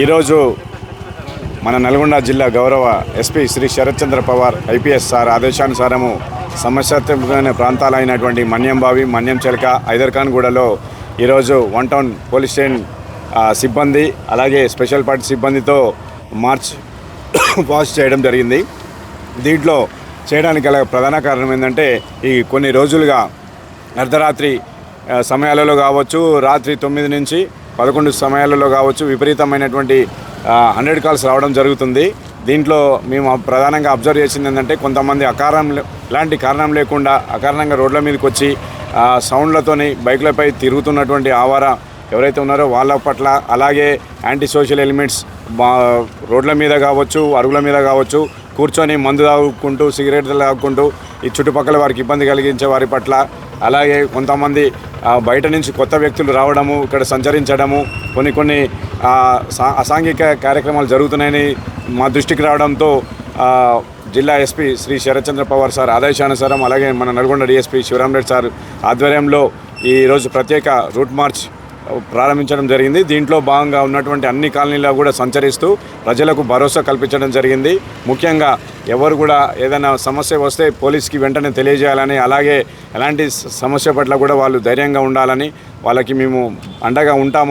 ఈరోజు మన నల్గొండ జిల్లా గౌరవ ఎస్పీ శ్రీ శరత్ చంద్ర పవార్ ఐపీఎస్ సార్ ఆదేశానుసారము సమస్యాత్మకమైన ప్రాంతాలైనటువంటి మన్యంబావి, మన్యంచెలక, ఐదర్ఖాన్గూడలో ఈరోజు వన్ టౌన్ పోలీస్ స్టేషన్ సిబ్బంది అలాగే స్పెషల్ పార్టీ సిబ్బందితో మార్చ్ పాస్ చేయడం జరిగింది. దీంట్లో చేయడానికి గల ప్రధాన కారణం ఏంటంటే, ఈ కొన్ని రోజులుగా అర్ధరాత్రి సమయాలలో కావచ్చు, రాత్రి 9 నుంచి 11 సమయాలలో కావచ్చు, విపరీతమైనటువంటి 100 కాల్స్ రావడం జరుగుతుంది. దీంట్లో మేము ప్రధానంగా అబ్జర్వ్ చేసింది ఏంటంటే, కొంతమంది ఎలాంటి కారణం లేకుండా అకారణంగా రోడ్ల మీదకి వచ్చి సౌండ్లతోని బైక్లపై తిరుగుతున్నటువంటి ఆవార ఎవరైతే ఉన్నారో వాళ్ళ పట్ల, అలాగే యాంటీ సోషల్ ఎలిమెంట్స్ రోడ్ల మీద కావచ్చు, అరుగుల మీద కావచ్చు కూర్చొని మందు తాగుకుంటూ, సిగరెట్లు తాగుకుంటూ ఈ చుట్టుపక్కల వారికి ఇబ్బంది కలిగించే వారి పట్ల, అలాగే కొంతమంది బయట నుంచి కొత్త వ్యక్తులు రావడము, ఇక్కడ సంచరించడము, కొన్ని అసాంఘిక కార్యక్రమాలు జరుగుతున్నాయని మా దృష్టికి రావడంతో జిల్లా ఎస్పీ శ్రీ శరత్ చంద్ర పవార్ సార్ ఆదేశానుసారం, అలాగే మన నల్గొండ డిఎస్పీ శివరామ్ రెడ్డి సార్ ఆధ్వర్యంలో ఈరోజు ప్రత్యేక రూట్ మార్చ్ ప్రారంభించడం జరిగింది. దీంట్లో భాగంగా ఉన్నటువంటి అన్ని కాలనీలో కూడా సంచరిస్తూ ప్రజలకు భరోసా కల్పించడం జరిగింది. ముఖ్యంగా ఎవరు కూడా ఏదైనా సమస్య వస్తే పోలీస్కి వెంటనే తెలియజేయాలని, అలాగే ఎలాంటి సమస్య పట్ల కూడా వాళ్ళు ధైర్యంగా ఉండాలని, వాళ్ళకి మేము అండగా ఉంటామని